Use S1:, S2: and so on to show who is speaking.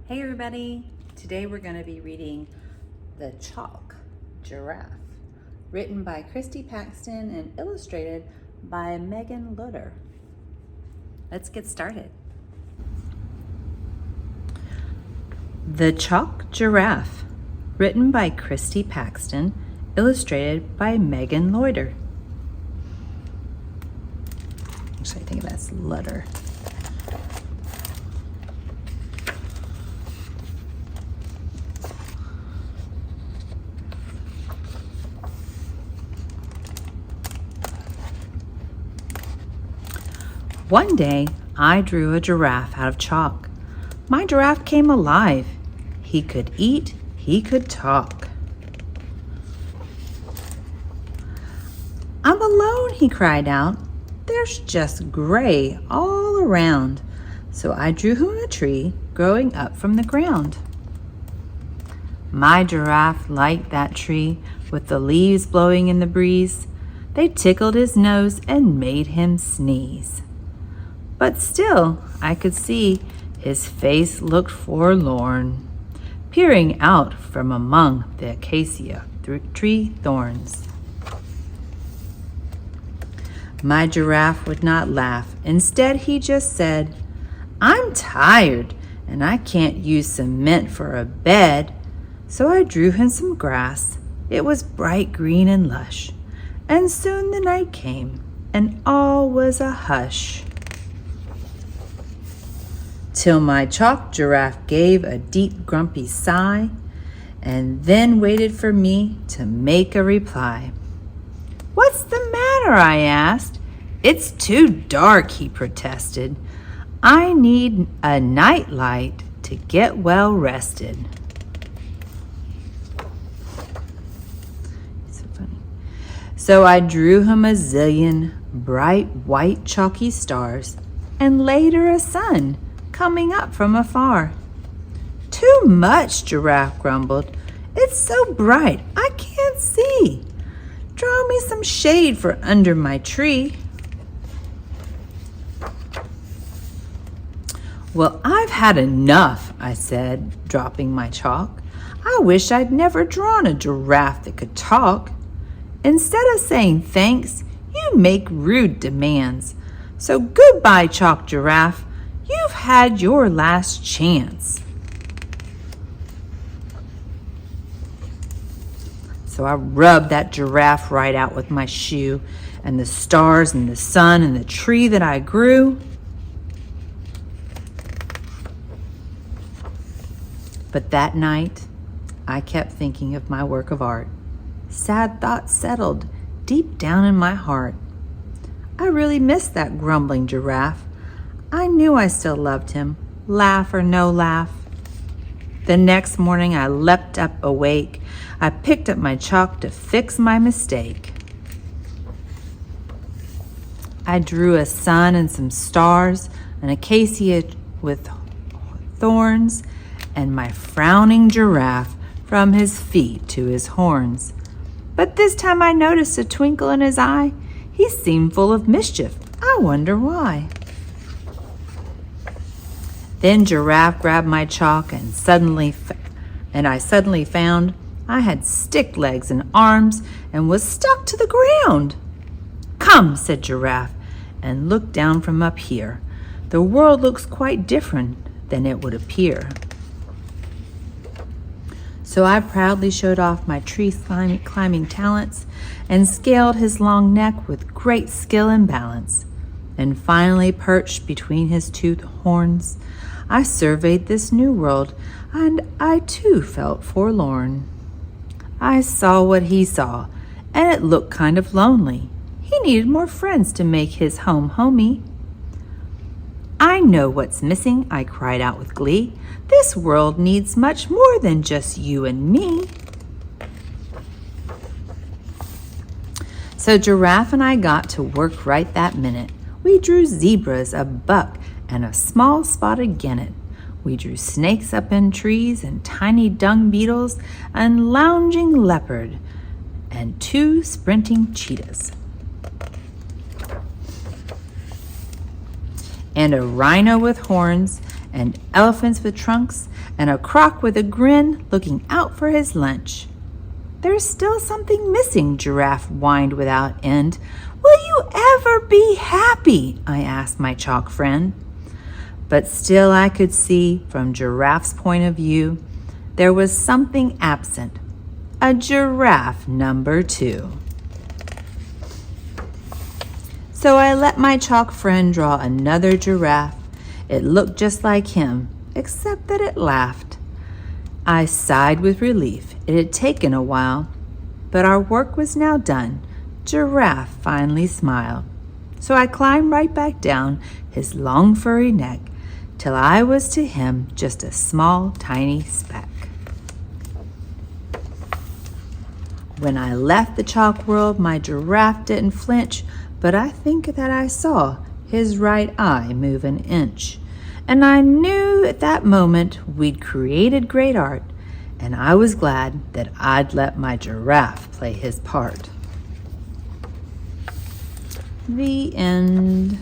S1: Hey everybody! Today we're going to be reading The Chalk Giraffe, written by Krysti Paxton and illustrated by Megan Lutter. Let's get started. The Chalk Giraffe, written by Krysti Paxton, illustrated by Megan Lutter. Actually, I think that's Lutter. One day, I drew a giraffe out of chalk. My giraffe came alive. He could eat, he could talk. "I'm alone," he cried out. "There's just gray all around." So I drew him a tree growing up from the ground. My giraffe liked that tree with the leaves blowing in the breeze. They tickled his nose and made him sneeze. But still, I could see his face looked forlorn, peering out from among the acacia tree thorns. My giraffe would not laugh. Instead, he just said, "I'm tired and I can't use cement for a bed." So I drew him some grass. It was bright green and lush. And soon the night came and all was a hush. Till my chalk giraffe gave a deep grumpy sigh and then waited for me to make a reply. "What's the matter?" I asked. "It's too dark," he protested. "I need a night light to get well rested." So funny. So I drew him a zillion bright white chalky stars and later a sun coming up from afar. "Too much," Giraffe grumbled. "It's so bright I can't see. Draw me some shade for under my tree." "Well, I've had enough," I said, dropping my chalk. "I wish I'd never drawn a giraffe that could talk. Instead of saying thanks, you make rude demands. So goodbye, Chalk Giraffe. You've had your last chance." So I rubbed that giraffe right out with my shoe, and the stars and the sun and the tree that I grew. But that night, I kept thinking of my work of art. Sad thoughts settled deep down in my heart. I really missed that grumbling giraffe. I knew I still loved him, laugh or no laugh. The next morning I leapt up awake. I picked up my chalk to fix my mistake. I drew a sun and some stars, an acacia with thorns, and my frowning giraffe from his feet to his horns. But this time I noticed a twinkle in his eye. He seemed full of mischief. I wonder why. Then Giraffe grabbed my chalk and I suddenly found I had stick legs and arms and was stuck to the ground. "Come," said Giraffe, and looked down from up here. "The world looks quite different than it would appear." So I proudly showed off my tree climbing talents and scaled his long neck with great skill and balance. And finally perched between his two horns, I surveyed this new world, and I too felt forlorn. I saw what he saw, and it looked kind of lonely. He needed more friends to make his home homey. "I know what's missing," I cried out with glee. "This world needs much more than just you and me." So Giraffe and I got to work right that minute. We drew zebras, a buck, and a small spotted gannet. We drew snakes up in trees and tiny dung beetles and lounging leopard and 2 sprinting cheetahs. And a rhino with horns and elephants with trunks and a croc with a grin looking out for his lunch. There's still something missing, Giraffe whined without end. Will you ever be happy? I asked my chalk friend. But still I could see, from Giraffe's point of view, there was something absent. A giraffe number 2. So I let my chalk friend draw another giraffe. It looked just like him, except that it laughed. I sighed with relief. It had taken a while, but our work was now done. Giraffe finally smiled. So I climbed right back down his long furry neck till I was to him just a small, tiny speck. When I left the chalk world, my giraffe didn't flinch, but I think that I saw his right eye move an inch. And I knew at that moment we'd created great art, and I was glad that I'd let my giraffe play his part. The end.